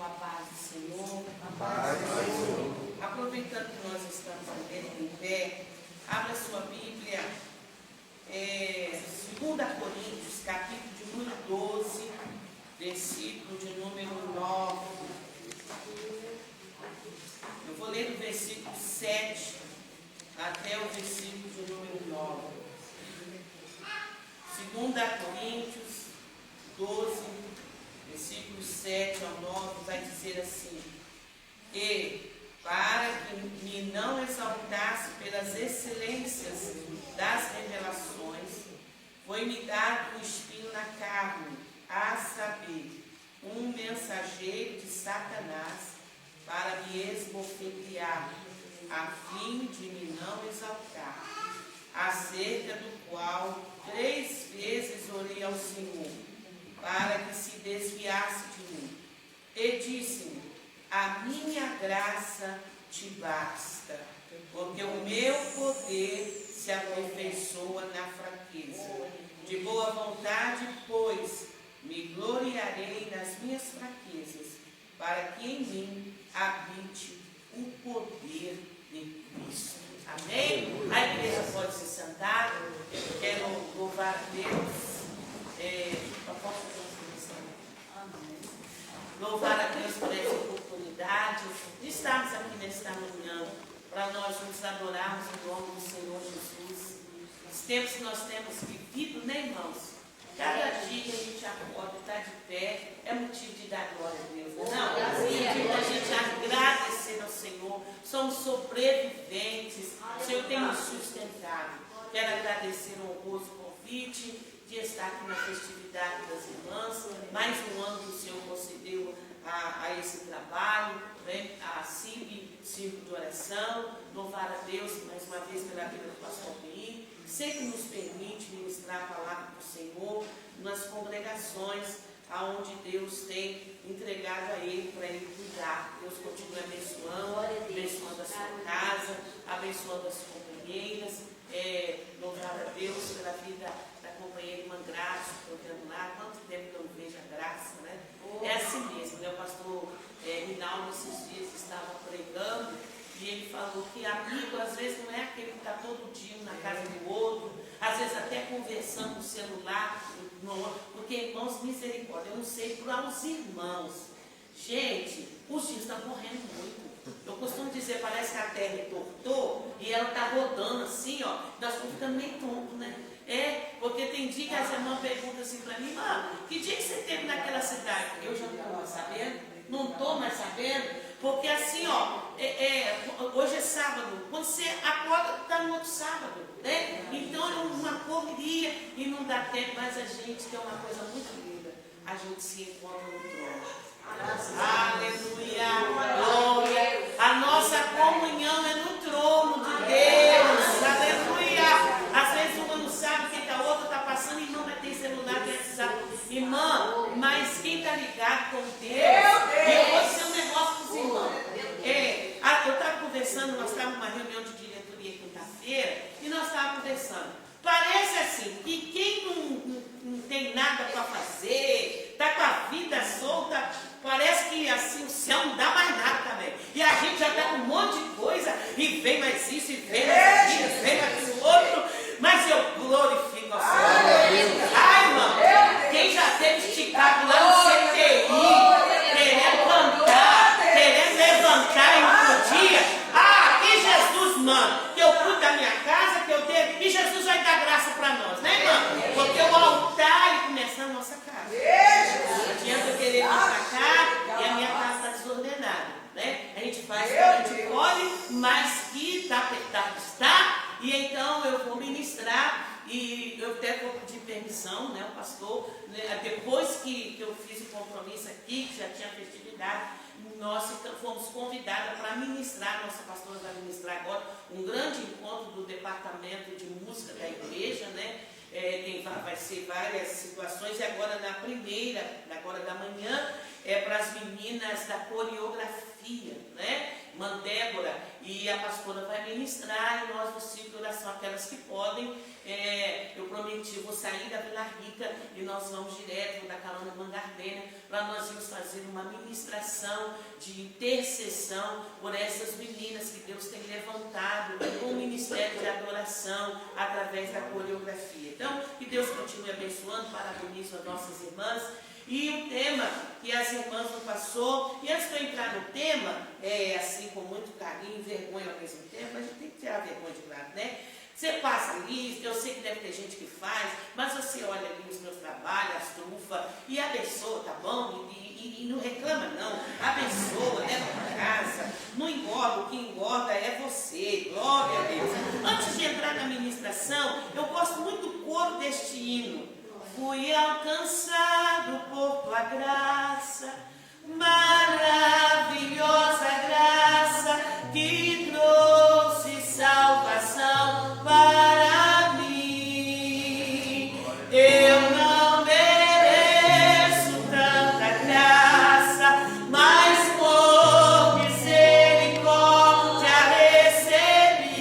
a paz do Senhor. A paz do Senhor. Aproveitando que nós estamos aqui em pé, abra sua Bíblia, 2 Coríntios, capítulo de número 12, versículo de número 9. Eu vou ler do versículo 7 até o versículo de número 9. 2 Coríntios 12, versículo 7 ao 9, vai dizer assim: E para que me não exaltasse pelas excelências das revelações, foi-me dado um espinho na carne, a saber, um mensageiro de Satanás, para me esbofetear, a fim de me não exaltar, acerca do qual 3 vezes orei ao Senhor, para que se desviasse de mim. E disse-me: a minha graça te basta, porque o meu poder se aperfeiçoa na fraqueza. De boa vontade, pois, me gloriarei nas minhas fraquezas, para que em mim habite o poder de Cristo. Amém? A igreja pode se sentar. Eu quero louvar a Deus. Louvar a Deus por essa oportunidade de estarmos aqui nesta manhã, para nós nos adorarmos em nome do Senhor Jesus. Os tempos que nós temos vivido, né, irmãos? Cada dia que a gente acorda e está de pé, é motivo de dar glória a Deus, não? É motivo da gente agradecer ao Senhor. Somos sobreviventes. O Senhor tem nos sustentado. Quero agradecer o honroso convite de estar aqui na festividade das irmãs, mais um ano que o Senhor concedeu a esse trabalho, né? A CIB, Círculo de Oração, louvar a Deus mais uma vez pela vida do pastor Pim, que sempre nos permite ministrar a palavra do Senhor nas congregações aonde Deus tem entregado a Ele para Ele cuidar. Deus continua abençoando, abençoando a sua casa, abençoando as companheiras, louvar a Deus pela vida da companheira irmã Graça, procurando lá, quanto tempo que eu não vejo a Graça, né? É assim mesmo, né? O pastor Rinaldo esses dias estava pregando e ele falou que amigo às vezes não é aquele que está todo dia na casa do outro, às vezes até conversando no celular, porque irmãos, misericórdia, eu não sei para os irmãos. Gente, os dias estão correndo muito. Eu costumo dizer, parece que a terra entortou e ela está rodando assim, ó. Nós estamos ficando meio tontos, né? Porque tem dia que as irmãs perguntam assim para mim: que dia que você teve naquela cidade? Eu já não estou mais sabendo, não estou mais sabendo, porque assim, ó, hoje é sábado, quando você acorda, está no outro sábado, né? Então é uma correria e não dá tempo, mas a gente tem uma coisa muito linda: a gente se encontra no trono. Aleluia, glória. A nossa comunhão é no trono de Deus. Aleluia. Às vezes uma não sabe o que a outra está passando, irmã, mas tem celular, tem WhatsApp. Irmã, mas quem está ligado com Deus? E eu vou dizer um negócio para os irmãos. Eu estava conversando, nós estávamos numa reunião de diretoria quinta-feira, e nós estávamos conversando. Parece assim, que quem não tem nada para fazer, está com a vida solta, parece que assim o céu não dá mais nada também. E a gente já está com um monte de coisa, e vem mais isso, e vem mais aquilo, e vem mais aquilo outro, mas eu glorifico ao Senhor. Ai, irmão, quem já teve esticado lá no CTI, querendo cantar, querendo levantar e não podia, que Jesus, mano, que eu cuido da minha casa, que eu tenho, e Jesus vai dar graça para nós, né, irmão? Porque o altar começa na nossa casa. Não adianta eu querer vir para cá e a minha casa está desordenada, né? A gente faz o que a gente pode, mas que está apertado está, e então eu vou ministrar, e eu até vou pedir permissão, né, o pastor, né, depois que eu fiz o compromisso aqui, que já tinha festividade, nós fomos convidadas para ministrar, nossa pastora vai ministrar agora um grande encontro do departamento de música da igreja, né? Vai ser várias situações, e agora na primeira, agora da manhã, para as meninas da coreografia, né? irmã Débora, e a pastora vai ministrar, e nós do ciclo de oração, aquelas que podem, eu prometi, vou sair da Vila Rica e nós vamos direto, vou dar carona em Mangardênia, para nós irmos fazer uma ministração de intercessão por essas meninas que Deus tem levantado com o ministério de adoração através da coreografia. Então, que Deus continue abençoando, parabenizo as nossas irmãs. E o tema que as irmãs não passou, e antes de eu entrar no tema, assim com muito carinho e vergonha ao mesmo tempo, a gente tem que tirar a vergonha de lado, né? Você passa ali, eu sei que deve ter gente que faz, mas você olha ali os meus trabalhos, as trufas, e abençoa, tá bom? E não reclama não, abençoa, leva para casa, não engorda, o que engorda é você, glória a Deus. Antes de entrar na ministração, eu gosto muito do coro deste hino. Fui alcançado por tua graça, maravilhosa graça que trouxe salvação para mim. Eu não mereço tanta graça, mas por misericórdia recebi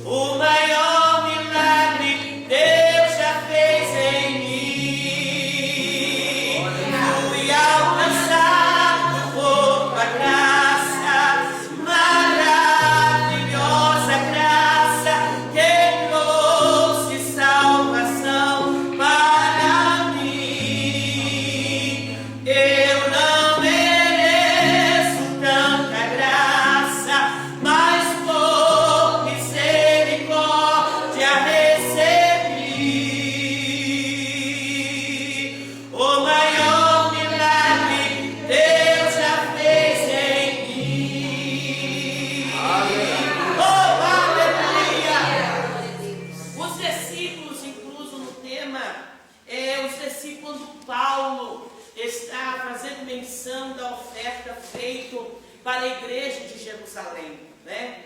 o maior Deus já fez em mim. Fui alcançado por tua graça, maravilhosa graça que trouxe salvação para mim. Eu não mereço tanta graça, mas por misericórdia o maior milagre Deus já fez em mim. Oh, aleluia! Os versículos inclusos no tema, os versículos quando Paulo está fazendo menção da oferta feita para a igreja de Jerusalém, né?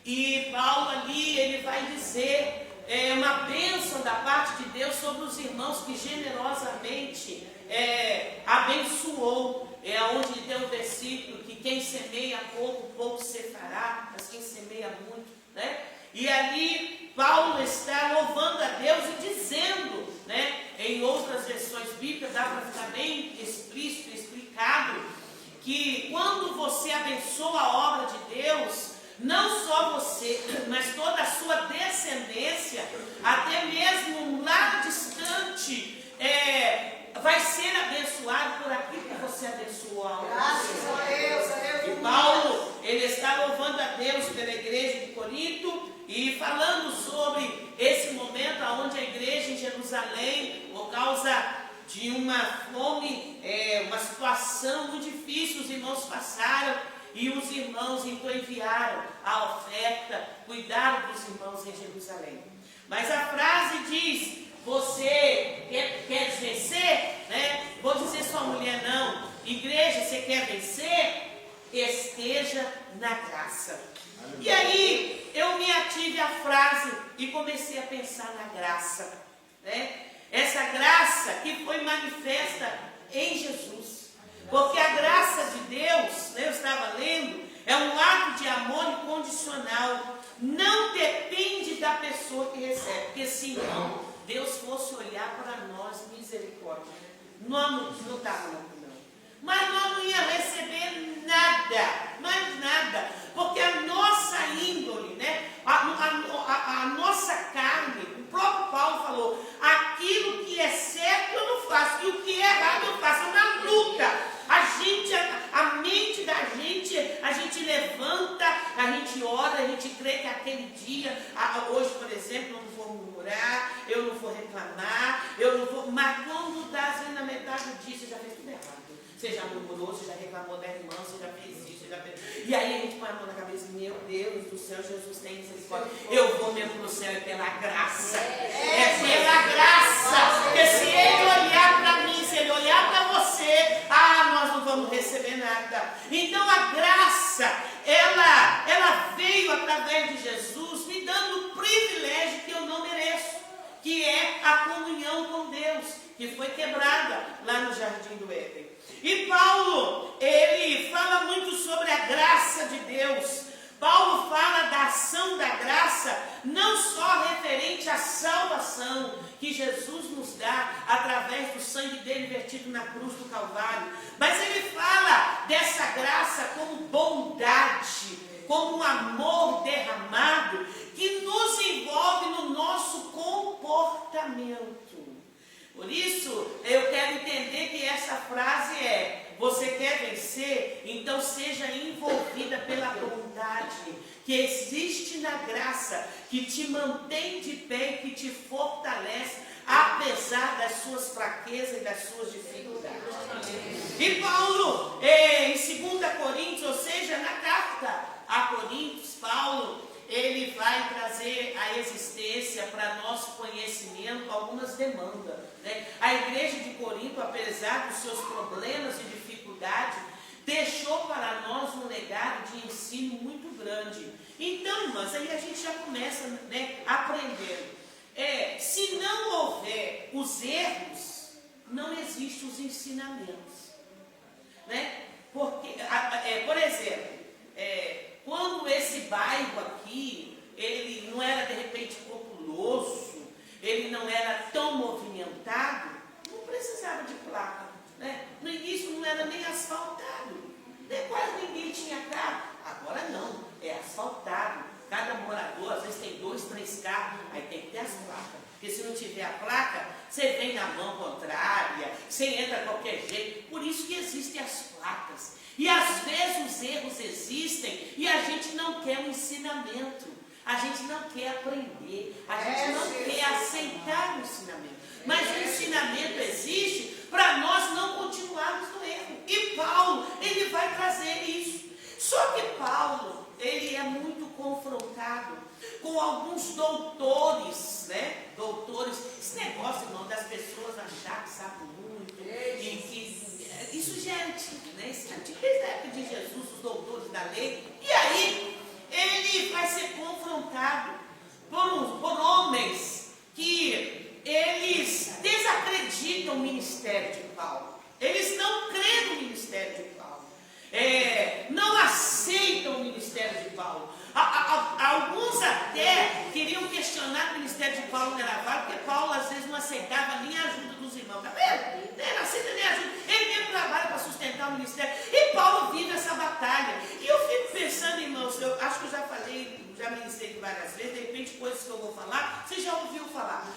E Paulo ali, ele vai dizer uma bênção da parte de Deus sobre os irmãos que generosamente abençoou. É onde tem um versículo que quem semeia pouco, pouco cefará, mas quem semeia muito, né? E ali Paulo está louvando a Deus e dizendo, né? Em outras versões bíblicas dá para ficar bem explícito, explicado, que quando você abençoa a obra de Deus, não só você, mas toda a sua descendência, até mesmo um lar distante, vai ser abençoado por aquilo que você abençoou a obra. Graças a Deus. E Paulo, ele está louvando a Deus pela igreja de Corinto e falando sobre esse momento onde a igreja em Jerusalém, por causa de uma fome, uma situação muito difícil, os irmãos passaram. E os irmãos então enviaram a oferta, cuidaram dos irmãos em Jerusalém. Mas a frase diz: você quer vencer? Né? Vou dizer sua mulher não. Igreja, você quer vencer? Esteja na graça. E aí eu me ative à frase e comecei a pensar na graça, né? Essa graça que foi manifesta em Jesus. Porque a graça de Deus, eu estava lendo, é um ato de amor incondicional. Não depende da pessoa que recebe. Porque se não, Deus fosse olhar para nós, misericórdia. Nós não estávamos não. Mas nós não íamos receber nada, mais nada. Porque a nossa índole, né? A nossa carne, o próprio Paulo falou, aquilo que é certo eu não faço, e o que é errado eu faço na luta. A mente da gente, a gente levanta, a gente ora, a gente crê que aquele dia, hoje, por exemplo, eu não vou murmurar, eu não vou reclamar, mas quando dá assim na metade do dia, você já fez tudo errado. Você já murmurou, você já reclamou da irmã, você já fez isso, você já fez... E aí a gente põe a mão na cabeça, meu Deus do céu, Jesus tem misericórdia. Eu vou mesmo para o céu, é pela graça. É pela graça. Porque se Ele olhar para mim, se Ele olhar para você, nós não vamos receber nada. Então a graça, ela veio através de Jesus, me dando um privilégio que eu não mereço, que é a comunhão com Deus, que foi quebrada lá no Jardim do Éden. E Paulo, ele fala muito sobre a graça de Deus. Paulo fala da ação da graça, não só referente à salvação que Jesus nos dá através do sangue dele vertido na cruz do Calvário, mas ele fala dessa graça como bondade, como um amor derramado que nos envolve no nosso comportamento. Por isso, eu quero entender que essa frase é: você quer vencer? Então seja envolvida pela bondade que existe na graça, que te mantém de pé e que te fortalece, apesar das suas fraquezas e das suas dificuldades. E Paulo, em 2 Coríntios, ou seja, na carta a Coríntios, Paulo, ele vai trazer à existência, para nosso conhecimento, algumas demandas, né? A igreja de Corinto, apesar dos seus problemas e dificuldades, deixou para nós um legado de ensino muito grande. Então, irmãs, aí a gente já começa, né, aprendendo. Se não houver os erros, não existem os ensinamentos, né? Porque, por exemplo, quando esse bairro aqui, ele não era de repente populoso, ele não era tão movimentado, não precisava de placa, né? No início não era nem asfaltado, quase ninguém tinha carro. Agora não, é asfaltado. Cada morador às vezes tem 2, 3 carros, aí tem que ter as placas. Porque se não tiver a placa, você vem na mão contrária, você entra de qualquer jeito. Por isso que existem as placas. E às vezes os erros existem e a gente não quer um ensinamento, a gente não quer aprender, a gente não quer aceitar o ensinamento. Mas o ensinamento existe para nós não continuarmos no erro. E Paulo, ele vai trazer isso. Só que Paulo, ele é muito confrontado com alguns doutores, né? Doutores, esse negócio, irmão, das pessoas achar que sabem muito, e que isso já é antigo, né? Isso é antigo desde a época de Jesus, os doutores da lei. E aí, ele vai ser confrontado por homens que eles desacreditam o ministério de Paulo. Eles não creem no ministério de Paulo. Não aceitam o ministério de Paulo. Alguns até queriam questionar o ministério de Paulo gravado, porque Paulo às vezes não aceitava nem a ajuda dos irmãos. Tá vendo? Ele não aceita nem a ajuda. Ele mesmo trabalha para sustentar o ministério. E Paulo vive essa batalha. E eu fico pensando, irmãos, eu acho que eu já falei, já ministrei várias vezes, de repente coisas que eu vou falar, você já ouviu falar.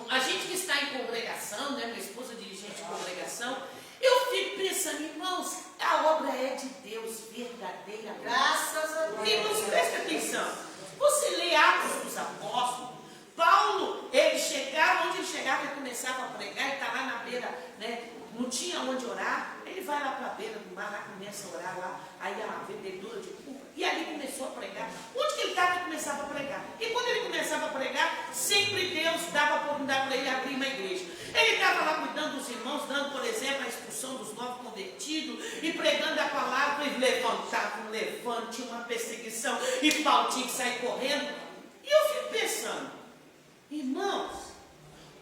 A gente que está em congregação, né, minha esposa dirigente de congregação, eu fico pensando, irmãos, a obra é de Deus verdadeira. Graças a Deus. Irmãos, preste atenção. Você lê Atos dos Apóstolos, Paulo, ele chegava, onde ele chegava, ele começava a pregar, ele está lá na beira, né? Não tinha onde orar, ele vai lá para a beira do mar, lá começa a orar lá, aí a vendedora de pulpa, e ali começou a pregar. Onde que ele estava, ele começava a pregar. E quando ele começava a pregar, sempre Deus dava a oportunidade para ele abrir uma igreja. Ele estava lá cuidando dos irmãos, dando, por exemplo, a expulsão dos novos convertidos, e pregando a palavra, e levantava um levante, uma perseguição, e Paulo tinha que sair correndo. E eu fico pensando, irmãos,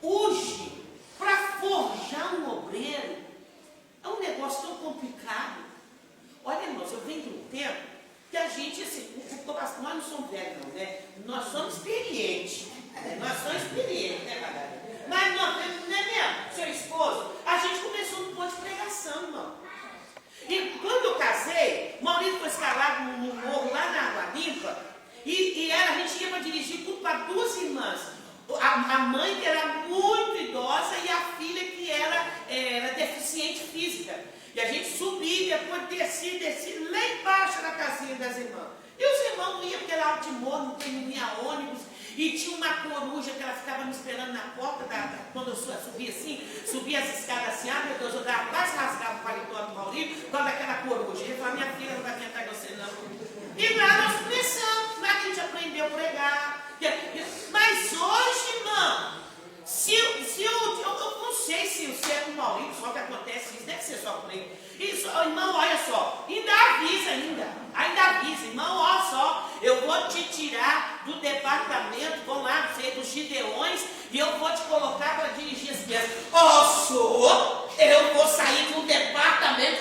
hoje, para forjar um obreiro, é um negócio tão complicado. Olha, irmãos, eu venho de um tempo que a gente, assim, nós não somos velhos, não, né? Nós somos experientes. Nós somos experientes, né, Madalena? Mas não é mesmo, seu esposo? A gente começou no ponto de pregação, irmão. E quando eu casei, o Maurício foi escalado no morro lá na Água Limpa, e a gente ia para dirigir tudo para 2 irmãs. A mãe que era muito idosa e a filha que era deficiente física. E a gente subia, depois descia lá embaixo na casinha das irmãs. E os irmãos não iam porque era alto de morro, não tinha ônibus. E tinha uma coruja que ela ficava me esperando na porta, quando eu subia assim, subia as escadas assim, meu Deus, eu quase rasgava o paletó do Maurício, quando aquela coruja. Ele falava, minha filha não vai vir atrás de você não. E lá nós começamos, lá que a gente aprendeu a pregar. Mas hoje, irmão, eu não sei se é com o Maurício, só que acontece isso, deve ser só por ele. Isso, irmão, olha só, ainda avisa, irmão, olha só, eu vou te tirar do departamento, vou lá, dos Gideões, e eu vou te colocar para dirigir as crianças. Senhor, eu vou sair do departamento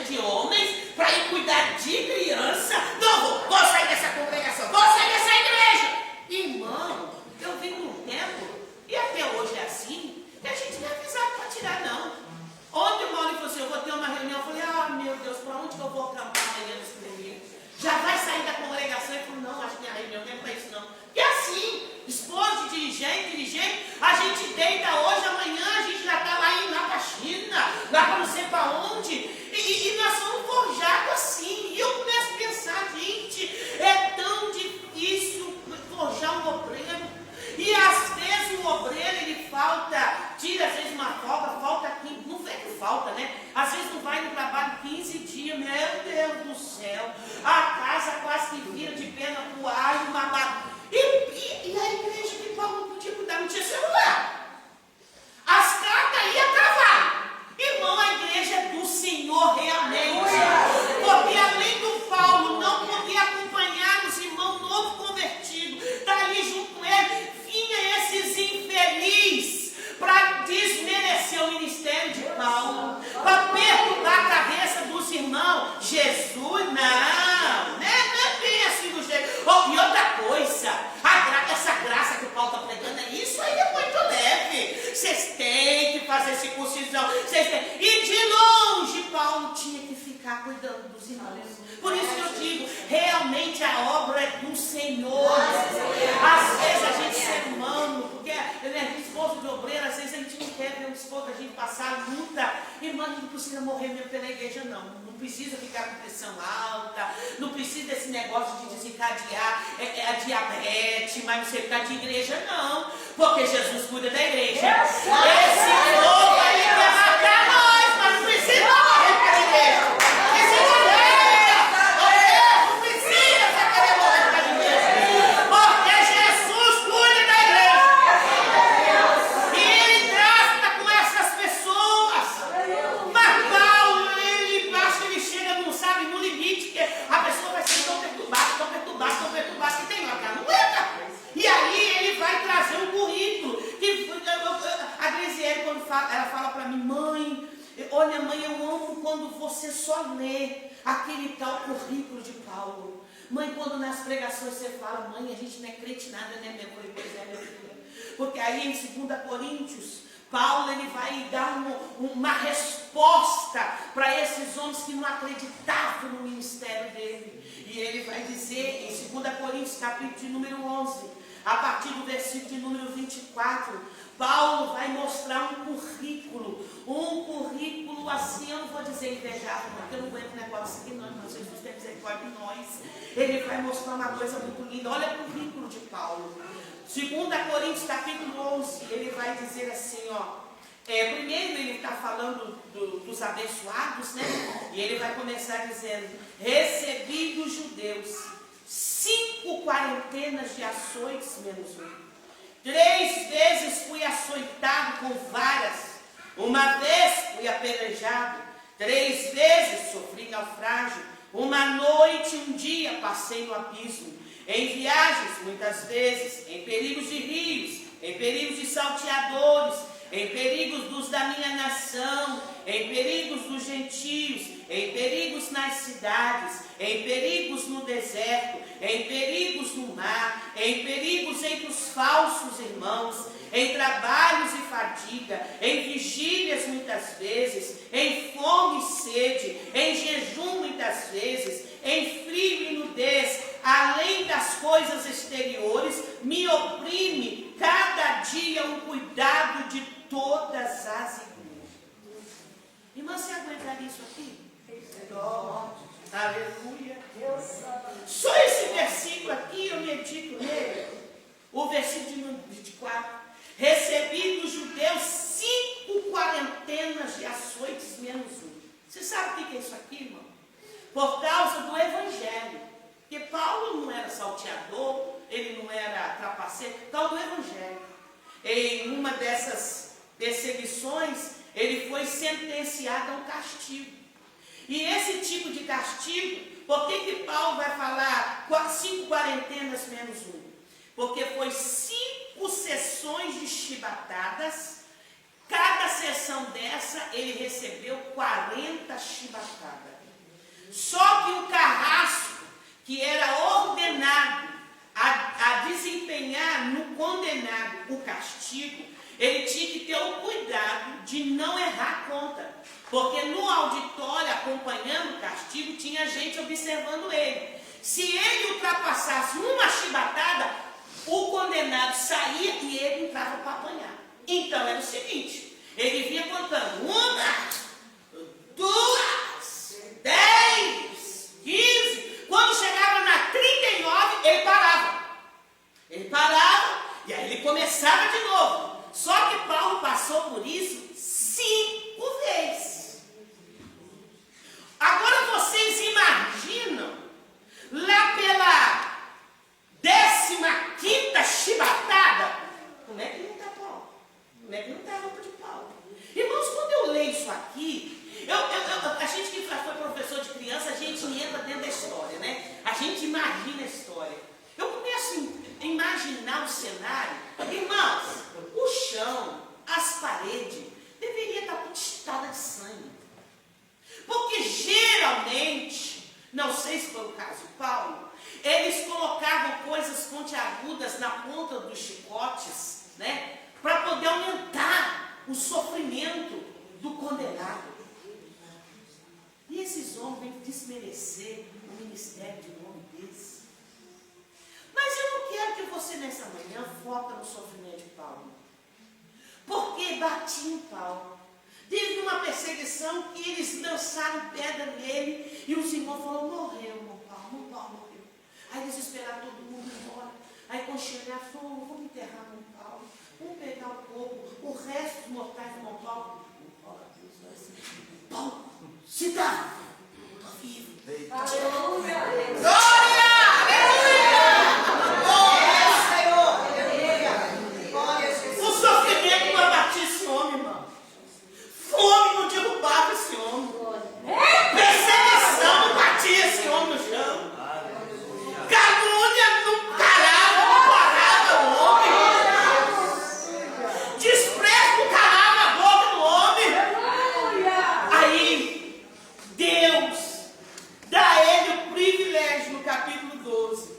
eu vou acampar amanhã no escrever. Já vai sair da congregação e falou, não, acho que minha reunião não é para isso não. E assim, esposo de dirigente, a gente deita hoje, amanhã a gente já está lá indo lá para a China, lá para não sei para onde, e nós somos forjados assim. E eu começo a pensar, gente, é tão difícil forjar um obreiro, e às vezes o obreiro ele falta, tira às vezes uma folga, falta 15, não vê que falta, né? Às vezes não vai no trabalho 15 dias, meu Deus do céu, a casa quase que vira de pena pro ar, uma bagunça. E a igreja que Paulo não podia cuidar, não tinha celular. As cartas iam acabar. Irmão, a igreja é do Senhor realmente. Porque além do Paulo não poder acompanhar os irmãos novo convertidos, está ali junto com ele, vinha esses infelizes para desmerecer o ministério de Paulo, para perturbar a cabeça dos irmãos. Jesus, não é bem assim do jeito. Oh, e outra coisa, essa graça que o Paulo está pregando, isso aí é muito leve. Vocês têm que fazer circuncisão. E de longe, Paulo tinha que ficar cuidando dos irmãos. Por isso que eu digo, realmente a obra é do Senhor. Às vezes a gente ser humano, porque esposo de obreiro, às vezes a gente não quer ver o esposo da gente passar luta. Irmã, não precisa morrer mesmo pela igreja, não. Não precisa ficar com pressão alta, não precisa desse negócio de desencadear a diabetes, mas não sei ficar de igreja, não. Porque Jesus cuida da igreja. Esse povo aí quer matar nós, mas não precisa morrer pela igreja. Ela fala para mim, mãe, olha mãe, eu amo quando você só lê aquele tal currículo de Paulo. Mãe, quando nas pregações você fala, mãe, a gente não é crente nada, né, minha mãe? Pois é, minha filha. Porque aí em 2 Coríntios, Paulo ele vai dar uma resposta para esses homens que não acreditavam no ministério dele. E ele vai dizer em 2 Coríntios, capítulo de número 11, a partir do versículo de número 24, Paulo vai mostrar um currículo assim, eu não vou dizer invejável, porque eu não aguento negócio aqui, não, Jesus tem misericórdia de nós. Ele vai mostrar uma coisa muito linda. Olha o currículo de Paulo. 2 Coríntios, capítulo 11, ele vai dizer assim, primeiro ele está falando dos abençoados, né? E ele vai começar dizendo, recebi dos judeus 5 quarentenas de açoites menos 1. 3 vezes fui açoitado com varas, uma vez fui apedrejado, 3 vezes sofri naufrágio, uma noite, um dia passei no abismo, em viagens muitas vezes, em perigos de rios, em perigos de salteadores, em perigos dos da minha nação, em perigos dos gentios, em perigos nas cidades, em perigos no deserto, em perigos no mar, em perigos entre os falsos irmãos, em trabalhos e fadiga, em vigílias muitas vezes, em fome e sede, em jejum muitas vezes, em frio e nudez, além das coisas exteriores, me oprime cada dia um cuidado de todas as igrejas. Irmã, você aguentaria isso aqui? Aleluia. Só esse versículo aqui eu medito nele. O versículo de número 24. Recebi dos judeus 5 quarentenas de açoites menos 1. Você sabe o que é isso aqui, irmão? Por causa do evangelho. Porque Paulo não era salteador, ele não era trapaceiro, por causa do evangelho. Em uma dessas perseguições, ele foi sentenciado a um castigo. E esse tipo de castigo, por que Paulo vai falar 5 quarentenas menos 1? Porque foi 5 sessões de chibatadas. Cada sessão dessa, ele recebeu 40 chibatadas. Só que o carrasco, que era ordenado a desempenhar no condenado o castigo, ele tinha que ter o cuidado de não errar a conta. Porque no auditório, acompanhando o castigo, tinha gente observando ele. Se ele ultrapassasse uma chibatada, o condenado saía e ele entrava para apanhar. Então era o seguinte, ele vinha contando 1, 2, 10, 15. Quando chegava na 39, ele parava. Ele parava e aí ele começava de novo. Só que Paulo passou por isso 5 vezes. Agora vocês imaginam, lá pela 15ª chibatada, como é que não está Paulo? Como é que não está a roupa de Paulo? Irmãos, quando eu leio isso aqui, a gente que foi professor de criança, a gente entra dentro da história, né? A gente imagina a história. Eu começo a imaginar o cenário. Irmãos, o chão, as paredes, deveria estar pitada de sangue. Porque geralmente, não sei se foi o caso de Paulo, eles colocavam coisas pontiagudas na ponta dos chicotes, né? Para poder aumentar o sofrimento do condenado. E esses homens vêm desmerecer o ministério de um homem desse. Mas eu não quero que você nessa manhã foque no sofrimento de Paulo. Porque batiam Paulo. Teve uma perseguição que eles lançaram pedra nele e os irmãos falaram, morreu, irmão Paulo morreu. Aí eles esperaram todo mundo embora. Aí quando chegaram, falaram, vamos enterrar o irmão Paulo, vamos pegar o corpo, o resto dos mortais do irmão Paulo. Paulo, se dá, estou vivo. Aleluia! Glória! O sofrimento não abatia esse homem, irmão. Fome não derrubava esse homem. Perseguição não batia esse homem no chão. Calúnia não parava o homem. Desprezo não calava a boca do homem. Aí, Deus dá a ele o privilégio no capítulo 12.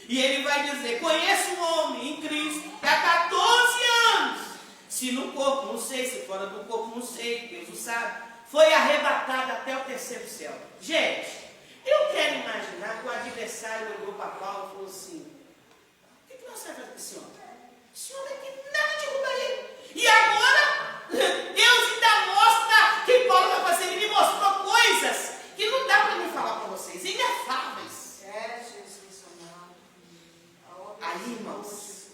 E ele vai dizer, conheço um homem em Cristo que há 14 anos. Se no corpo, não sei, se fora do corpo, não sei, Deus o sabe, foi arrebatado até o 3º céu. Gente, eu quero imaginar que o adversário olhou para Paulo e falou assim, o que nós vamos fazer com esse homem? Esse homem aqui nada derruba ele. E agora, Deus ainda mostra que Paulo vai fazer. Ele me mostrou coisas que não dá para me falar para vocês, inefáveis. Aí, irmãos,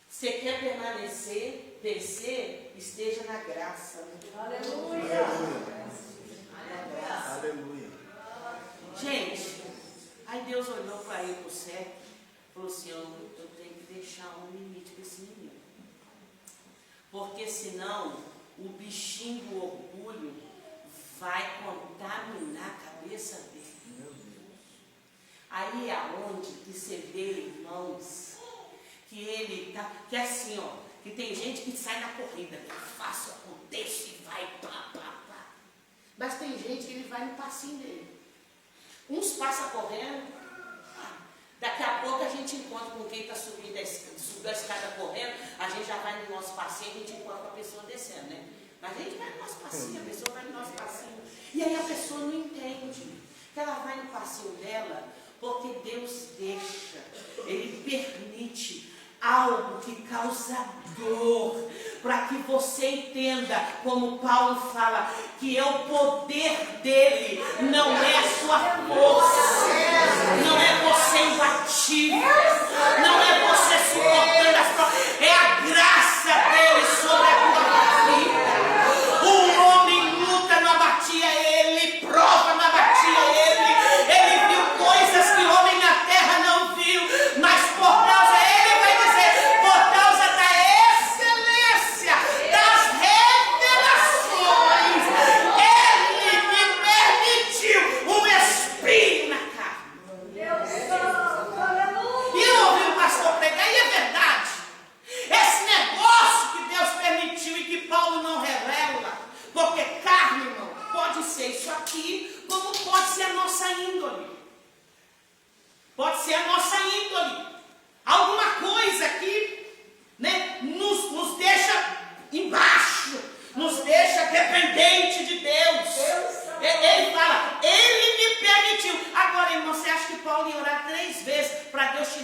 você quer permanecer, vencer, esteja na graça. Aleluia! Aleluia. Gente, aí Deus olhou para ele no céu e falou assim, eu tenho que deixar um limite para esse menino. Porque senão o bichinho do orgulho vai contaminar a cabeça dele. Aí é aonde que você vê, irmãos, que ele tá, que é assim, ó, que tem gente que sai na corrida, que faço, aconteço e vai, pá. Mas tem gente que ele vai no passinho dele. Uns passam correndo, daqui a pouco a gente encontra com quem está subindo a escada correndo, a gente já vai no nosso passinho, a gente encontra com a pessoa descendo, né? Mas a gente vai no nosso passinho, a pessoa vai no nosso passinho. E aí a pessoa não entende que ela vai no passinho dela, porque Deus deixa, Ele permite algo que causa dor, para que você entenda, como Paulo fala, que é o poder dele, não é a sua força, não é você imbatível, não é você suportando as provas, é a graça dele sobre a tua vida. O homem luta, não abatia ele, prova, não abatia ele viu coisas que o homem na terra não viu, mas por causa, ele vai dizer, por causa da excelência das revelações, ele me permitiu um espinho na carne. E eu ouvi o pastor pregar, e é verdade. Esse negócio que Deus permitiu e que Paulo não revela, porque carne, irmão, pode ser isso aqui, como pode ser a nossa índole. Pode ser a nossa índole. Alguma coisa que, né, nos deixa embaixo, nos deixa dependente de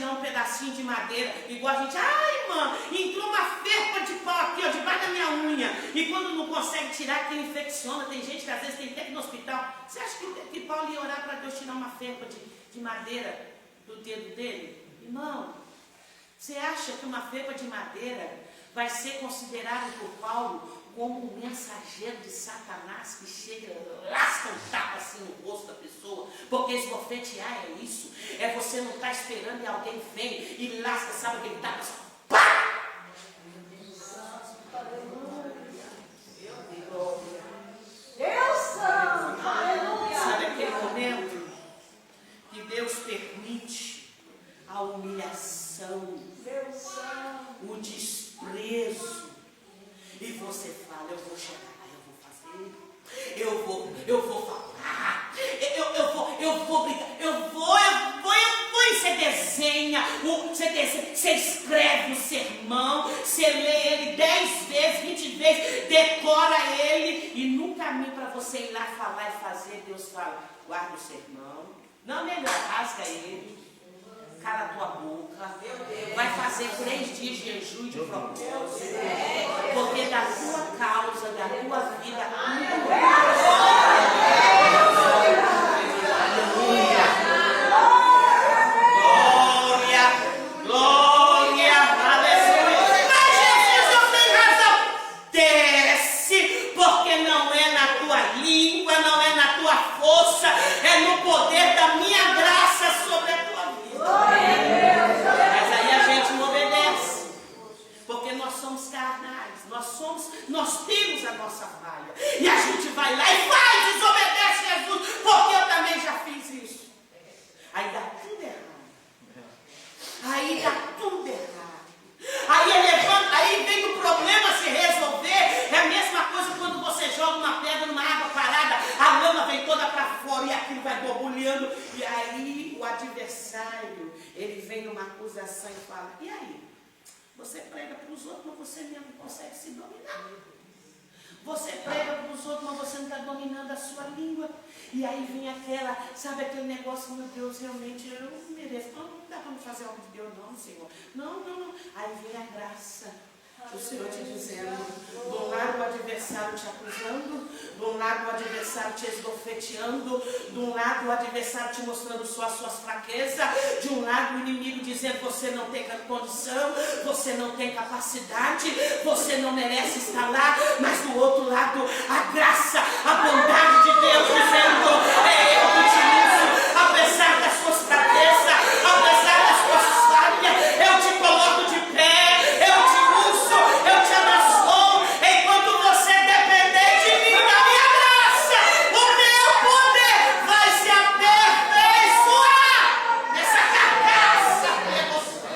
tirar um pedacinho de madeira, igual a gente, ai irmã, entrou uma ferpa de pau aqui, ó, debaixo da minha unha, e quando não consegue tirar, que infecciona, tem gente que às vezes tem que ir no hospital. Você acha que Paulo ia orar para Deus tirar uma ferpa de madeira do dedo dele? Irmão, você acha que uma ferpa de madeira vai ser considerado por Paulo como um mensageiro de Satanás que chega e lasca um tapa assim no rosto da pessoa? Porque esbofetear é isso. É você não estar esperando e alguém vem e lasca, sabe aquele tapa assim, pá! Deus Santo, aleluia. Sabe aquele momento que Deus permite a humilhação, Deus Santo. o desprezo, e você fala, eu vou chegar lá, eu vou fazer, eu vou falar, eu vou brigar, eu vou, e você desenha, você escreve o sermão, você lê ele 10 vezes, 20 vezes, decora ele, e no caminho para você ir lá falar e fazer, Deus fala, guarda o sermão, não, melhor, rasga ele, cala a tua boca, vai fazer 3 dias de jejum de propósito, porque da tua causa, da tua vida, glória, aleluia. Mas Jesus não tem razão. Desce, porque não é na tua língua, não é na tua força, é no poder da minha graça sobre a tua vida. Mas aí a gente não obedece, porque nós somos carnais, nós temos a nossa falha, e a gente vai lá e faz, desobedece Jesus, porque eu também já fiz isso. Aí dá tudo errado. Aí vem o problema se resolver. É a mesma coisa quando você joga uma pedra numa água parada, a lama vem toda para fora e aquilo vai borbulhando. E aí o adversário, ele vem numa acusação e fala, e aí? Você prega para os outros, mas você mesmo não consegue se dominar. Você prega para os outros, mas você não está dominando a sua língua. E aí vem sabe aquele negócio, meu Deus, realmente eu não mereço. Não dá para me fazer algo de Deus, não, Senhor. Não. Aí vem a graça. O Senhor te dizendo, de um lado o adversário te acusando, de um lado o adversário te esbofeteando, de um lado o adversário te mostrando só as suas fraquezas, de um lado o inimigo dizendo você não tem condição, você não tem capacidade, você não merece estar lá, mas do outro lado a graça, a bondade de Deus dizendo, é eu que te uso, apesar das suas fraquezas, apesar das suas falhas, eu te coloco de pé, eu te uso, eu te abençoo, enquanto você depender de mim, da minha graça, o meu poder vai se aperfeiçoar nessa carcaça de você.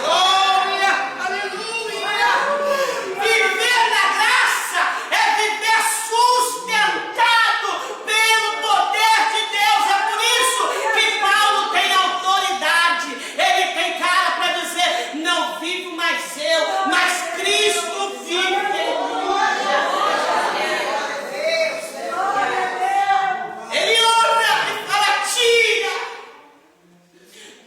Glória, aleluia. Viver na graça é viver sustentado pelo poder de Deus. É por isso que Paulo tem autoridade. Ele tem cara para dizer, não vivo mais eu, mas Cristo vive em mim. Ele ora e fala, tira.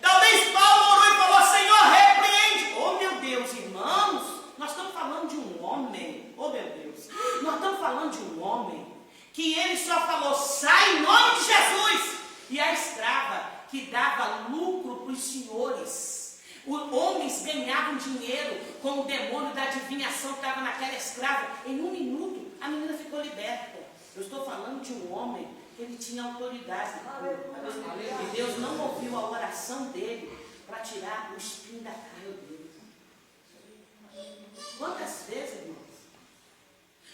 Talvez Paulo orou e falou, Senhor, repreende. Oh meu Deus, irmãos, nós estamos falando de um homem, oh meu Deus, nós estamos falando de um homem que ele só falou, sai em nome de Jesus. E a escrava que dava lucro para os senhores. Os homens ganhavam dinheiro com o demônio da adivinhação que estava naquela escrava. Em 1 minuto, a menina ficou liberta. Eu estou falando de um homem que ele tinha autoridade. E Deus não ouviu a oração dele para tirar o espinho da carne dele. Quantas vezes, irmãos,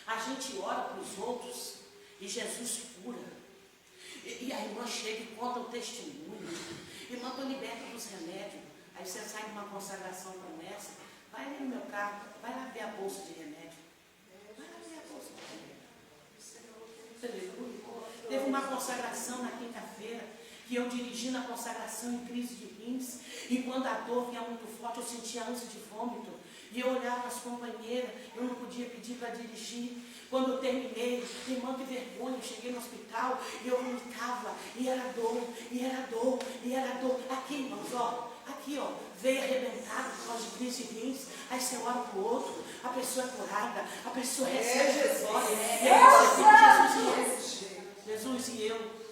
a gente ora para os outros e Jesus cura. E a irmã chega e conta o testemunho. Irmã, estou liberta dos remédios. Aí você sai de uma consagração promessa, vai ali no meu carro, vai lá ver a bolsa de remédio. Vai lá ver a bolsa de remédio. Teve uma consagração na quinta-feira, que eu dirigindo a consagração em crise de rins, e quando a dor vinha muito forte, eu sentia ânsia de vômito, e eu olhava as companheiras, eu não podia pedir para dirigir. Quando eu terminei, irmã, que vergonha, cheguei no hospital e eu vomitava, e era dor, e era dor, e era dor. Aqui, irmãos, ó, aqui, ó, veio arrebentado por causa de crise de rins. Aí você ora para o outro, a pessoa é curada, a pessoa recebe Jesus. Jesus e eu.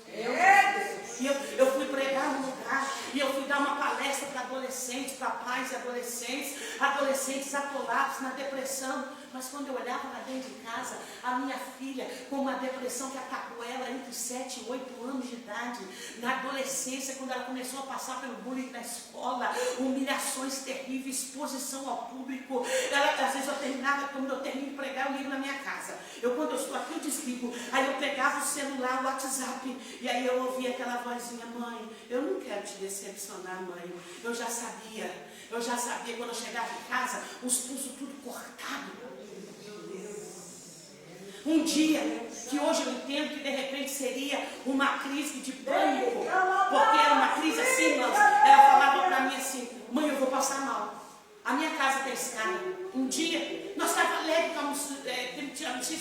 E eu fui pregar no lugar, e eu fui dar uma palestra para adolescentes, para pais e adolescentes atolados na depressão. Mas quando eu olhava lá dentro de casa, a minha filha com uma depressão que atacou ela entre 7 e 8 anos de idade, na adolescência, quando ela começou a passar pelo bullying da escola, humilhações terríveis, exposição ao público. Às vezes eu terminava, quando eu termino de pregar, eu ligo na minha casa. Quando eu estou aqui, eu desligo. Aí eu pegava o celular, o WhatsApp, e aí eu ouvia aquela vozinha: mãe, eu não quero te decepcionar, mãe. Eu já sabia quando eu chegava em casa, os pulsos tudo cortado. Um dia, que hoje eu entendo que de repente seria uma crise de pânico, porque era uma crise assim, irmãos. Ela falava para mim assim: mãe, eu vou passar mal. A minha casa tem escada. Um dia, nós estávamos alegres,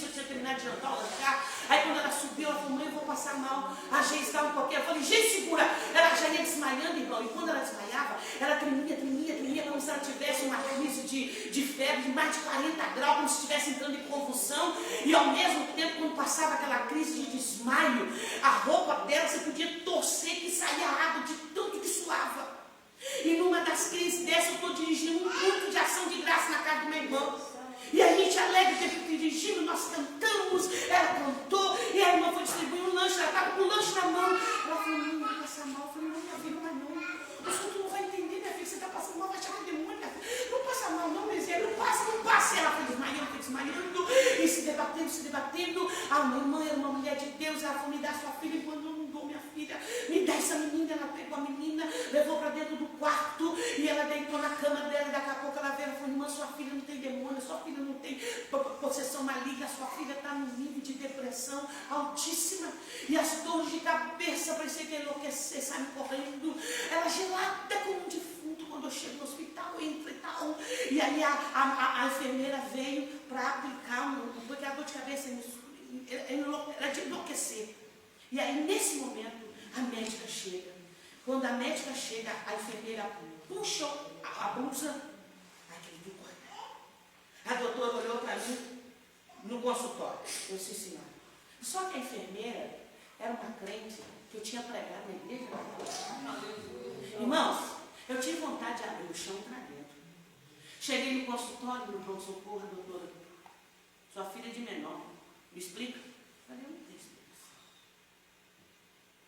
eu tinha terminado de jantar, aí quando ela subiu, ela falou: mãe, eu vou passar mal. A Geis estava um pouquinho. Eu falei: Geis, segura. Ela já ia desmaiando, irmão. E quando ela desmaiava, ela tremia, como se ela tivesse uma crise de febre de mais de 40 graus, como se estivesse entrando em convulsão. E ao mesmo tempo, quando passava aquela crise de desmaio, a roupa dela, você podia torcer que saía água de tanto que suava. E numa das crises dessas, eu estou dirigindo um culto de ação de graça na casa do meu irmão. E a gente alegre, dirigindo, nós cantamos, ela cantou, e a irmã foi distribuir um lanche, ela estava com o lanche na mão. Ela falou: não vai passar mal. Eu falei: não, minha filha, não vai não. O senhor não vai entender, minha filha, você está passando mal, vai chamar demônio, minha filha. Não passa mal, não, mas não passa. E ela foi desmaiando, e se debatendo. A minha irmã era uma mulher de Deus, ela falou: me dá sua filha. E quando eu não dou minha filha, me dá essa menina. Ela pegou a menina, levou para dentro do quarto, e ela deitou na cama dela. E daqui a pouco ela veio e falou: irmã, sua filha não tem demônio, sua filha não tem possessão maligna, sua filha está num nível de depressão altíssima, e as dores de cabeça, parecia que ia enlouquecer, sabe, correndo. Ela gelada como um defunto. Quando eu chego no hospital, entra e tal, e aí a enfermeira veio para aplicar porque a dor de cabeça era de enlouquecer. E aí nesse momento a médica chega. Quando a médica chega, a enfermeira puxa a blusa, aquele do corpo. A doutora olhou para mim no consultório. Eu disse: senhora. Só que a enfermeira era uma crente que eu tinha pregado na igreja. Irmãos, eu tive vontade de abrir o chão para dentro. Cheguei no consultório, no pronto-socorro: doutora, sua filha é de menor, me explica? Eu falei: eu não tenho explicação.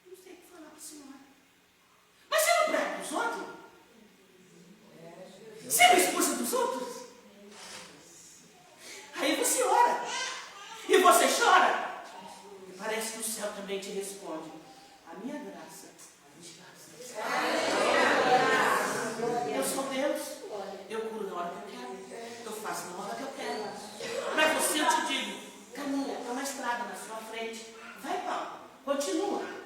Não sei o que falar para a senhora. Mas você não prega para os outros? Você não expulsa dos outros? Aí você ora. E você chora. E parece que o céu também te responde: a minha graça te basta. Eu sou Deus. Eu curo na hora que eu quero. Eu faço na hora que eu quero. Para você eu te digo: caminha, tem uma estrada na sua frente. Vai, Paulo. Continua.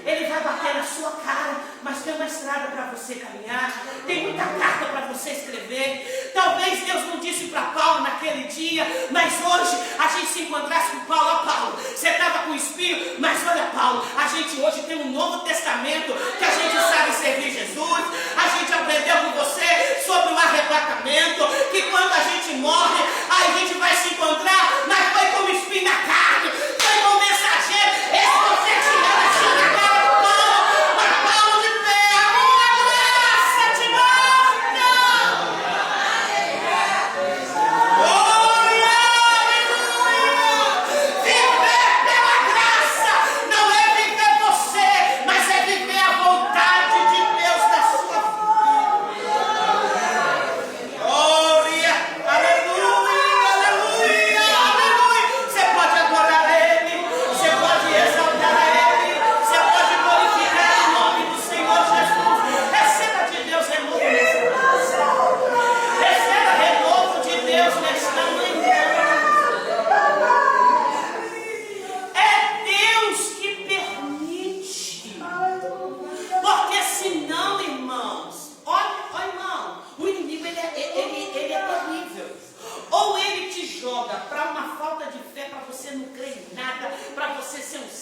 Ele vai bater na sua cara, mas tem uma estrada para você caminhar, tem muita carta para você escrever. Talvez Deus não disse para Paulo naquele dia, mas hoje a gente se encontrasse com Paulo: ó Paulo, você estava com o espinho, mas olha Paulo, a gente hoje tem um Novo Testamento, que a gente sabe servir Jesus, a gente aprendeu com você sobre o arrebatamento, que quando a gente morre, a gente vai se encontrar, mas foi com o espinho na carne, foi com o mensageiro, esse você tirou assim na cara do Paulo, mas Paulo de pé, a graça te basta. Viver pela graça não é viver você, mas é viver a vontade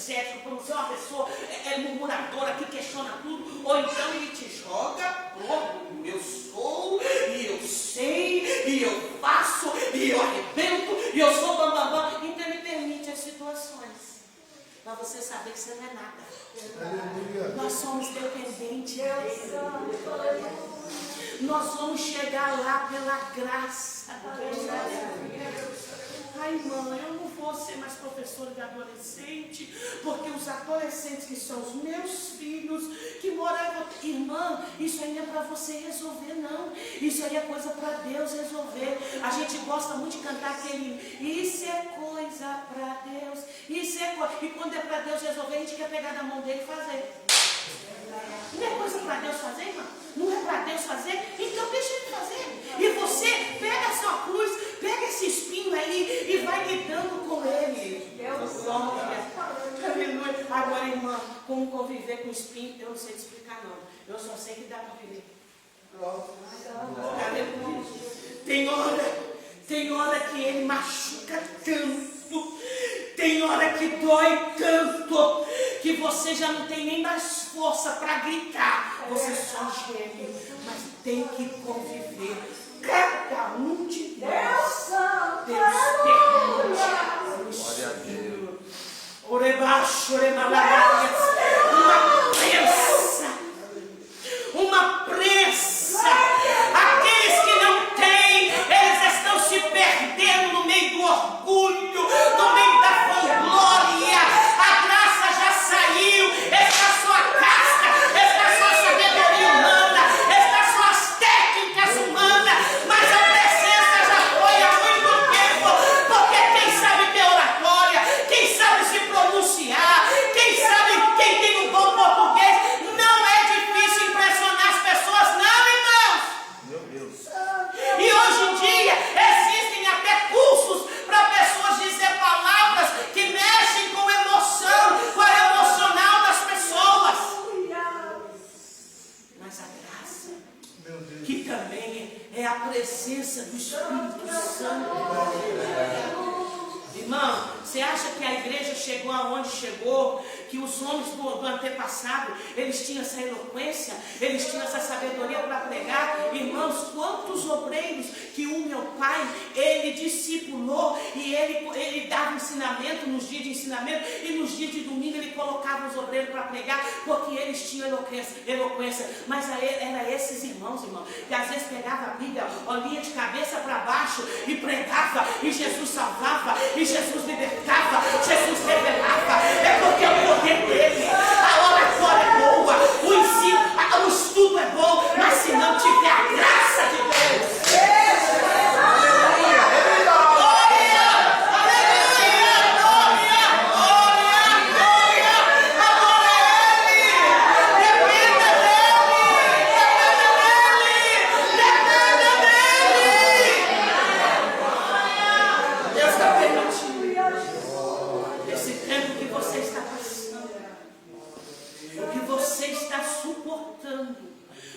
cético, por não ser uma pessoa murmuradora, que questiona tudo, ou então ele te joga, pronto, eu sou, e eu sei, e eu faço, e eu arrebento, e eu sou bambambam. Então ele permite as situações, para você saber que você não é nada. Nós somos dependentes dele. Nós vamos chegar lá pela graça de Deus. Ai, mãe, eu não vou ser mais professora de adolescente, porque os adolescentes que são os meus filhos, que moravam... Irmã, isso aí não é para você resolver, não. Isso aí é coisa para Deus resolver. A gente gosta muito de cantar aquele... Isso é coisa para Deus. Isso é coisa... E quando é para Deus resolver, a gente quer pegar na mão dele e fazer. Não é coisa para Deus fazer, irmã? Não é para Deus fazer? Então deixa ele fazer. E você pega a sua cruz, pega esse espinho aí e vai lidando com ele. Aleluia. Agora, irmã, como conviver com o espinho, eu não sei te explicar, não. Eu só sei que dá para viver. Aleluia. Tem hora que ele machuca tanto. Tem hora que dói tanto que você já não tem nem mais força para gritar. Você só geme, mas tem que conviver. Cada um de nós. Deus permite. Orebaixo, orebalaias. Uma prensa. Aqueles que não têm, eles estão se perdendo no meio do orgulho, no meio da vanglória. A graça já saiu, está só a casca, está só a sabedoria humana, está só as técnicas humanas, mas a presença já foi há muito tempo, porque quem sabe ter oratória, quem sabe se pronunciar, quem sabe, quem tem um bom português, não é difícil impressionar as pessoas, não, irmãos. Meu Deus. E hoje em dia existem até cursos para pessoas dizer palavras que mexem com emoção, com a emocional das pessoas. Mas a graça, que também é a presença do Espírito Santo. Irmão, você acha que a igreja chegou aonde chegou? Que os homens do antepassado, eles tinham essa eloquência, eles tinham essa sabedoria para pregar? Irmãos, quantos obreiros que o meu pai, ele discipulou e ele dava ensinamento nos dias de ensinamento e nos dias de domingo ele colocava os obreiros para pregar, porque eles tinham eloquência. Mas era esses irmãos, que às vezes pegava a Bíblia, olhia de cabeça para baixo e pregava, e Jesus salvava, e Jesus libertava, Jesus revelava. É porque é o poder dele. A oratória é boa, o ensino, o estudo é bom, mas se não tiver a graça de Deus,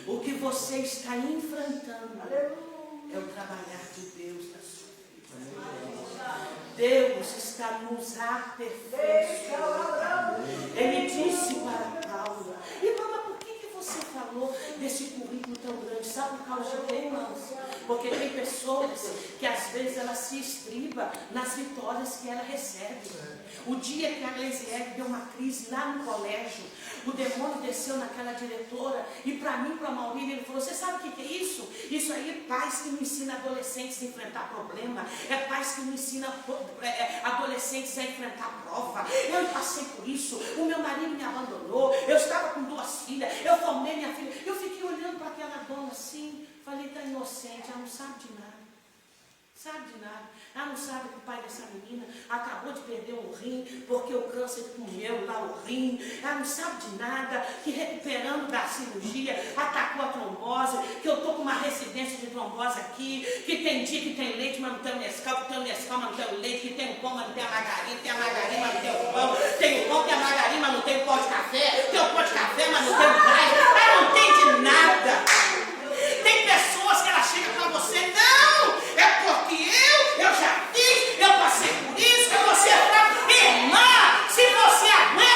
o que você está enfrentando é o trabalhar de Deus na sua vida. Deus está nos aperfeiçoando. Ele disse para Paulo: irmã, mas por que você falou desse currículo tão grande? Sabe por causa de quê, irmãos? Porque tem pessoas que às vezes ela se estriba nas vitórias que ela recebe. O dia que a Gleisiele deu uma crise lá no colégio, o demônio desceu naquela diretora e para mim, para a Maurília, ele falou: você sabe o que é isso? Isso aí é pais que não ensinam adolescentes a enfrentar problema, é pais que não ensinam adolescentes a enfrentar prova. Eu passei por isso, o meu marido me abandonou, eu estava com 2 filhas, eu formei minha filha, eu fiquei olhando para aquela dona assim, falei: tá inocente, ela não sabe de nada. Sabe de nada. Ela não sabe que o pai dessa menina acabou de perder um rim, porque o câncer comeu lá o rim. Ela não sabe de nada, que recuperando da cirurgia, atacou a trombose, que eu estou com uma residência de trombose aqui, que tem dia que tem leite, mas não tem o Nescau, que tem o Nescau, mas não tem o leite, que tem o pão, mas não tem a margarina, tem a margarina, mas não tem o pão, tem o pão, tem a margarina, mas não tem o pó de café, tem o pó de café, mas não tem o gás. Ela não tem de nada. Tem pessoas que ela chega para você: não, é porque eu já fiz, eu passei por isso, que você é fraco. Irmã, se você aguenta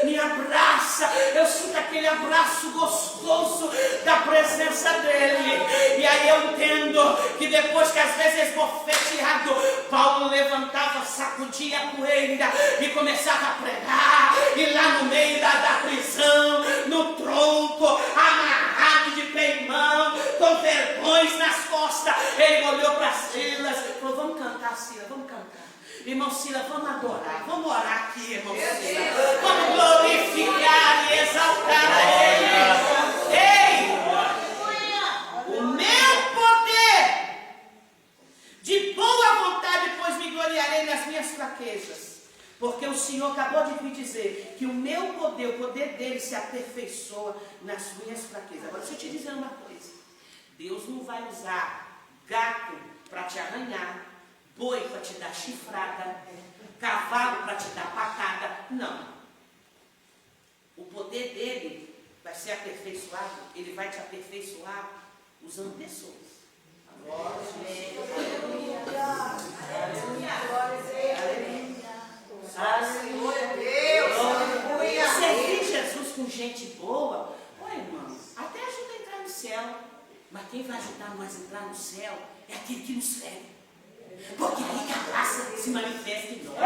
me abraça, eu sinto aquele abraço gostoso da presença dele. E aí eu entendo que depois que às vezes esbofeteado, Paulo levantava, sacudia a poeira e começava a pregar, e lá no meio da prisão, no tronco, amarrado de pé e mão, com vergões nas costas, ele olhou para Silas e falou: vamos cantar, Silas, vamos cantar. Irmão Silas, vamos adorar, vamos orar aqui, irmão Silas. Vamos glorificar e exaltar a Ele. Ei! O meu poder de boa vontade, pois me gloriarei nas minhas fraquezas. Porque o Senhor acabou de me dizer que o meu poder, o poder dele se aperfeiçoa nas minhas fraquezas. Agora, deixa eu te dizer uma coisa. Deus não vai usar gato para te arranhar, boi para te dar chifrada, cavalo para te dar patada. Não. O poder dele vai ser aperfeiçoado, ele vai te aperfeiçoar usando pessoas. Servir Jesus com gente boa, irmão, até ajuda a entrar no céu. Mas quem vai ajudar nós a entrar no céu é aquele que nos serve. Porque aí que a graça se manifesta em nós.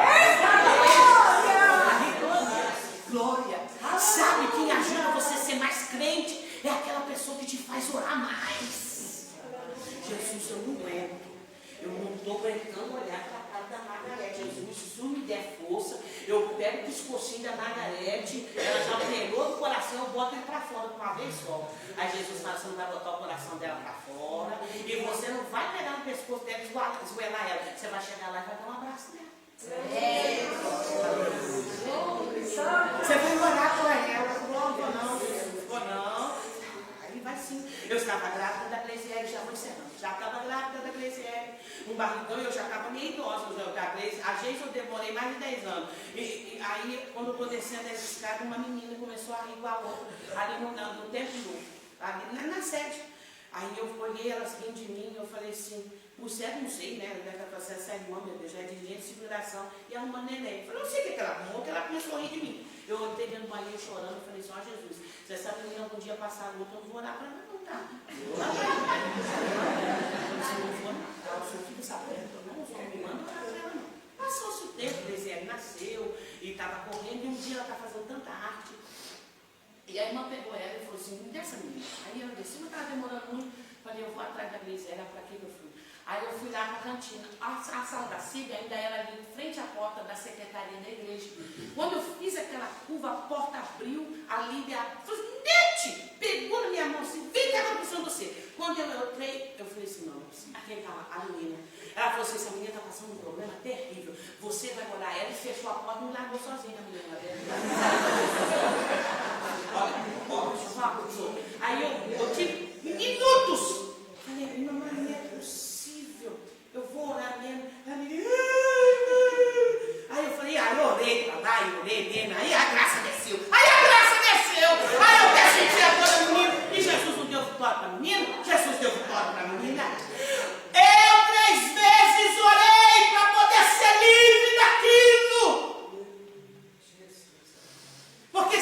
Glória. Sabe quem ajuda você a ser mais crente? É aquela pessoa que te faz orar mais. Jesus, eu não aguento. Eu não estou aguentando olhar para a cara da Margarete. Jesus, se me der força, eu pego o pescocinho da Margarete, ela já operou o coração, eu boto ele para fora de uma vez só. Aí Jesus fala: você não vai botar o coração dela para fora, e você não vai pegar no pescoço dela e esgoelar ela. Você vai chegar lá e vai dar um abraço nela. Você vai orar por ela, ou não. Aí vai sim. Eu estava grávida da Gleisiele, já vou encerrando. Já estava grávida da Gleisiele, um barrigão, eu já estava meio idosa. A Geise eu demorei mais de 10 anos. E aí, quando eu estou descendo essa escada, uma menina começou a rir igual a outra, ali no templo, ali na sede. Aí eu olhei, elas rindo de mim, eu falei assim: você não sei, né? Essa irmã, meu Deus, já é dirigente de seguração, e arrumando neném. Eu falei: não sei o que ela arrumou, que ela começou a rir de mim. Eu entrei dentro do banheiro chorando, eu falei assim: ó Jesus, se essa menina algum dia passar a luta, eu não vou orar para ela, não, tá? Eu vou orar para ela. O senhor fica sabendo, eu não vou me mandar orar para ela, não. Passou-se o tempo, Gleisiele nasceu, e estava correndo, e um dia ela está fazendo tanta arte. E a irmã pegou ela e falou assim: me dê essa menina. Aí eu disse: mas estava demorando muito. Falei: eu vou atrás da Gleisiele, para que eu fui? Aí eu fui lá para a cantina. A sala da CIB ainda era ali em frente à porta da secretaria da igreja. Quando eu fiz aquela curva, a porta abriu, a Lídia falou assim: Nete! Pegou na minha mão assim: vem cá, eu preciso de você. Quando eu entrei, eu falei assim: não, aquele tá lá, a menina. Ela falou assim: essa menina está passando um problema terrível. Você vai orar ela, e fechou a porta e me largou sozinha, a menina. Aí eu tive minutos. Falei: mamãe, não é possível. Eu vou orar mesmo. A menina. Aí eu falei: eu orei pra lá, eu orei mesmo. Aí a graça desceu. Aí eu até senti a dor da menina. E Jesus não deu vitória para a menina? Jesus deu vitória para a menina. Eu 3 vezes orei para poder ser livre daquilo. Porque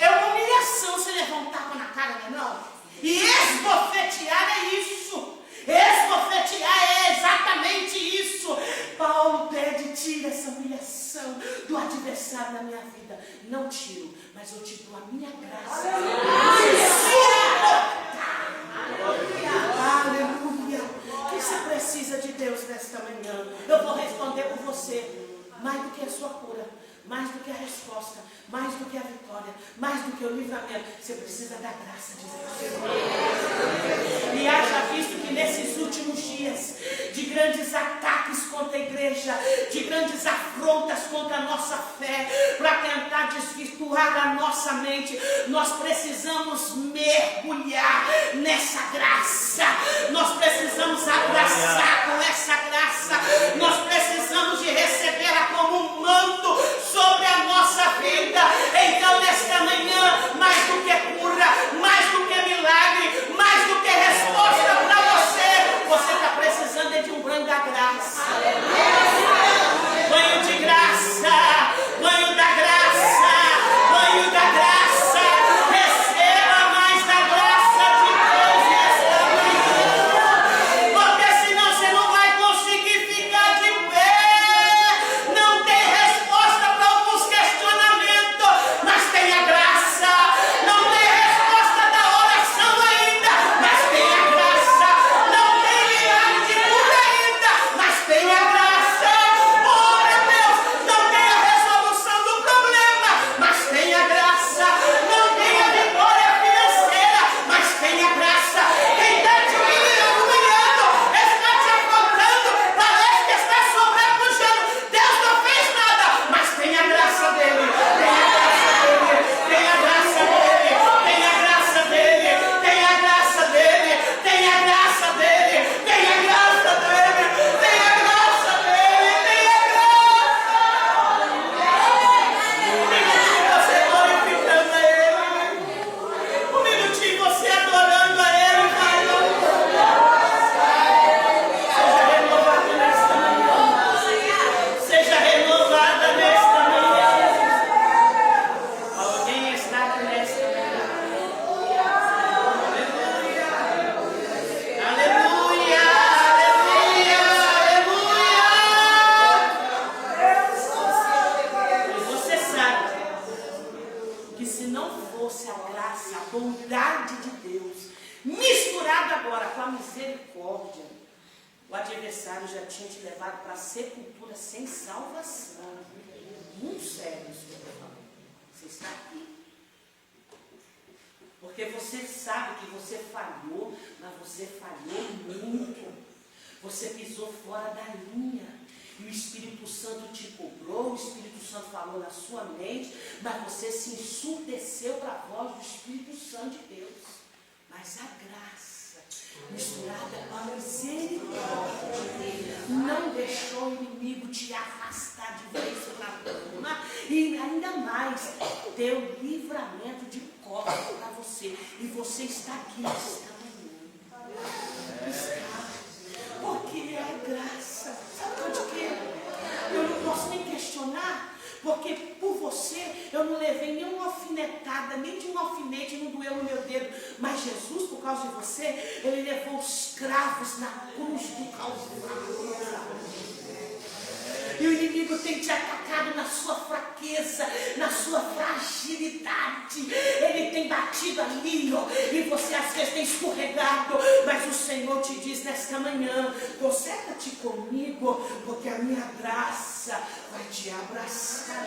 é uma humilhação se levar um tapa na cara, não? E esbofetear é isso. Esbofetear é exatamente isso. Paulo pede: tira essa humilhação do adversário na minha vida. Não tiro, mas eu te dou a minha graça. Aleluia. O que você precisa de Deus nesta manhã? Eu vou responder por você. Mais do que a sua cura, mais do que a resposta, mais do que a vitória, mais do que o livramento, você precisa da graça de Deus. E haja visto que nesses últimos dias, de grandes ataques contra a igreja, de grandes afrontas contra a nossa fé, para tentar desvirtuar a nossa mente, nós precisamos mergulhar nessa graça, nós precisamos abraçar com essa graça, nós precisamos de recebê-la como um manto sobre a nossa vida. Então, nesta manhã, mais do que cura, mais do que milagre, mais do que resposta para você está precisando de um banho da graça. Banho de graça, banho da graça. fosse a graça, a bondade de Deus, misturada agora com a misericórdia, o adversário já tinha te levado para a sepultura sem salvação. Muito sério isso que eu estou falando. Você está aqui. Porque você sabe que você falhou, mas você falhou muito. Você pisou fora da linha. E o Espírito Santo te cobrou, o Espírito Santo falou na sua mente, mas você se ensurdeceu para a voz do Espírito Santo de Deus. Mas a graça, misturada com a misericórdia, não deixou o inimigo te arrastar de vez para a cama, e ainda mais, deu livramento de corte para você. E você está aqui nesta manhã. Está. Porque é graça. Sabe por quê? Eu não posso nem questionar, porque por você eu não levei nenhuma alfinetada, nem de um alfinete, não doeu no meu dedo. Mas Jesus, por causa de você, ele levou os cravos na cruz do Calvário. E o inimigo tem te atacado na sua fraqueza, na sua fragilidade. Ele tem batido ali, ó, e você às vezes tem escorregado. Mas o Senhor te diz nesta manhã: conserta-te comigo, porque a minha graça vai te abraçar.